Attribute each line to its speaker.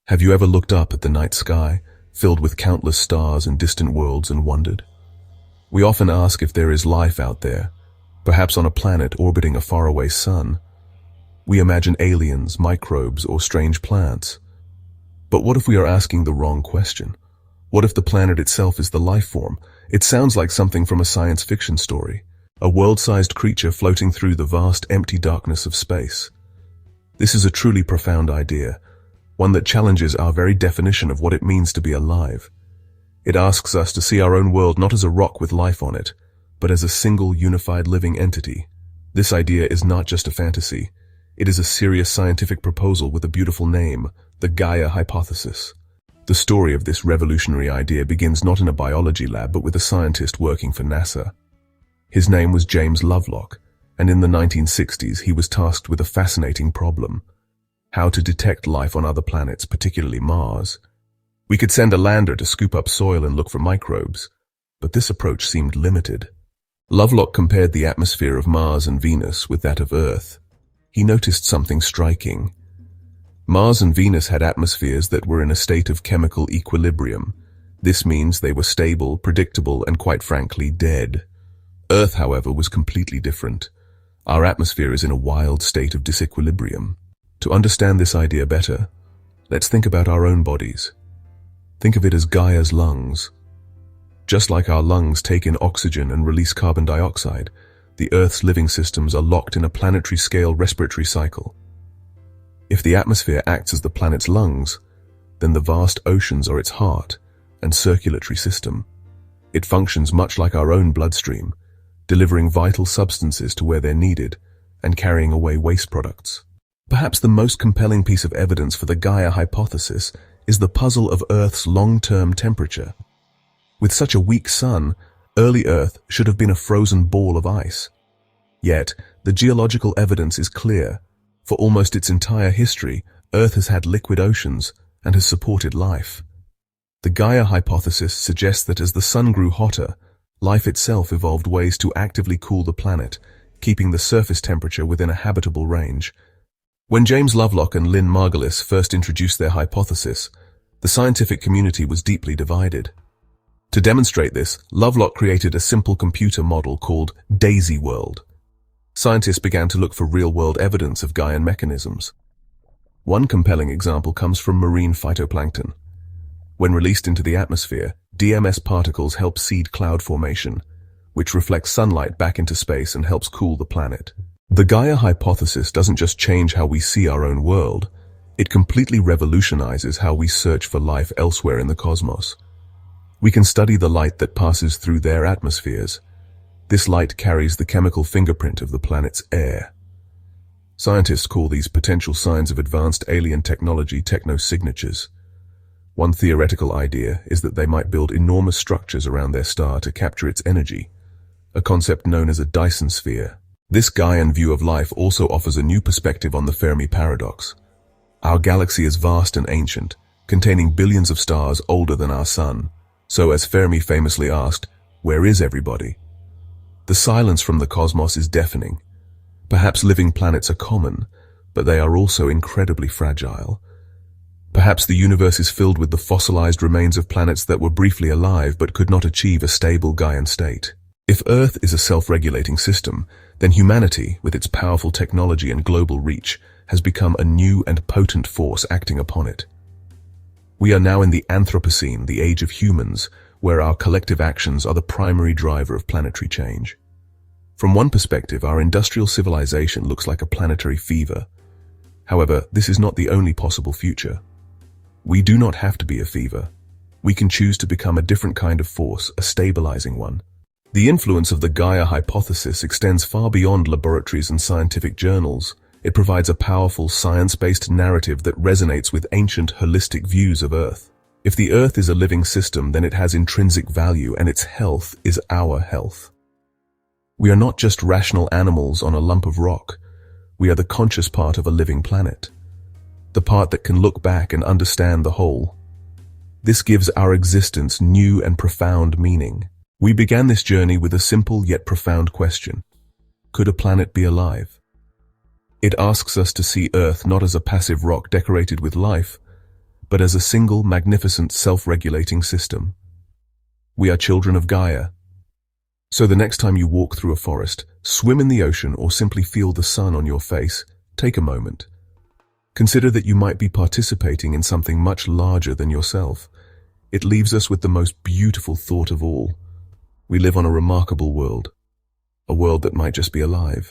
Speaker 1: Have you ever looked up at the night sky, filled with countless stars and distant worlds, and wondered? We often ask if there is life out there, perhaps on a planet orbiting a faraway sun. We imagine aliens, microbes, or strange plants. But what if we are asking the wrong question? What if the planet itself is the life form? It sounds like something from a science fiction story, a world-sized creature floating through the vast, empty darkness of space. This is a truly profound idea, one that challenges our very definition of what it means to be alive. It asks us to see our own world not as a rock with life on it, but as a single, unified living entity. This idea is not just a fantasy. It is a serious scientific proposal with a beautiful name, the Gaia hypothesis. The story of this revolutionary idea begins not in a biology lab, but with a scientist working for NASA. His name was James Lovelock, and in the 1960s he was tasked with a fascinating problem: how to detect life on other planets, particularly Mars. We could send a lander to scoop up soil and look for microbes, but this approach seemed limited. Lovelock compared the atmosphere of Mars and Venus with that of Earth. He noticed something striking. Mars and Venus had atmospheres that were in a state of chemical equilibrium. This means they were stable, predictable, and quite frankly, dead. Earth, however, was completely different. Our atmosphere is in a wild state of disequilibrium. To understand this idea better, let's think about our own bodies. Think of it as Gaia's lungs. Just like our lungs take in oxygen and release carbon dioxide, the Earth's living systems are locked in a planetary scale respiratory cycle. If the atmosphere acts as the planet's lungs, then the vast oceans are its heart and circulatory system. It functions much like our own bloodstream, delivering vital substances to where they're needed and carrying away waste products. Perhaps the most compelling piece of evidence for the Gaia hypothesis is the puzzle of Earth's long-term temperature. With such a weak sun, early Earth should have been a frozen ball of ice. Yet, the geological evidence is clear. For almost its entire history, Earth has had liquid oceans and has supported life. The Gaia hypothesis suggests that as the sun grew hotter, life itself evolved ways to actively cool the planet, keeping the surface temperature within a habitable range. When James Lovelock and Lynn Margulis first introduced their hypothesis, the scientific community was deeply divided. To demonstrate this, Lovelock created a simple computer model called Daisy World. Scientists began to look for real-world evidence of Gaian mechanisms. One compelling example comes from marine phytoplankton. When released into the atmosphere, DMS particles help seed cloud formation, which reflects sunlight back into space and helps cool the planet. The Gaia hypothesis doesn't just change how we see our own world, it completely revolutionizes how we search for life elsewhere in the cosmos. We can study the light that passes through their atmospheres. This light carries the chemical fingerprint of the planet's air. Scientists call these potential signs of advanced alien technology technosignatures. One theoretical idea is that they might build enormous structures around their star to capture its energy, a concept known as a Dyson sphere. This Gaian view of life also offers a new perspective on the Fermi paradox. Our galaxy is vast and ancient, containing billions of stars older than our sun. So, as Fermi famously asked, where is everybody? The silence from the cosmos is deafening. Perhaps living planets are common, but they are also incredibly fragile. Perhaps the universe is filled with the fossilized remains of planets that were briefly alive but could not achieve a stable Gaian state. If Earth is a self-regulating system, then humanity, with its powerful technology and global reach, has become a new and potent force acting upon it. We are now in the Anthropocene, the age of humans, where our collective actions are the primary driver of planetary change. From one perspective, our industrial civilization looks like a planetary fever. However, this is not the only possible future. We do not have to be a fever. We can choose to become a different kind of force, a stabilizing one. The influence of the Gaia hypothesis extends far beyond laboratories and scientific journals. It provides a powerful, science-based narrative that resonates with ancient, holistic views of Earth. If the Earth is a living system, then it has intrinsic value, and its health is our health. We are not just rational animals on a lump of rock. We are the conscious part of a living planet, the part that can look back and understand the whole. This gives our existence new and profound meaning. We began this journey with a simple yet profound question. Could a planet be alive? It asks us to see Earth not as a passive rock decorated with life, but as a single, magnificent, self-regulating system. We are children of Gaia. So the next time you walk through a forest, swim in the ocean, or simply feel the sun on your face, take a moment. Consider that you might be participating in something much larger than yourself. It leaves us with the most beautiful thought of all. We live on a remarkable world. A world that might just be alive.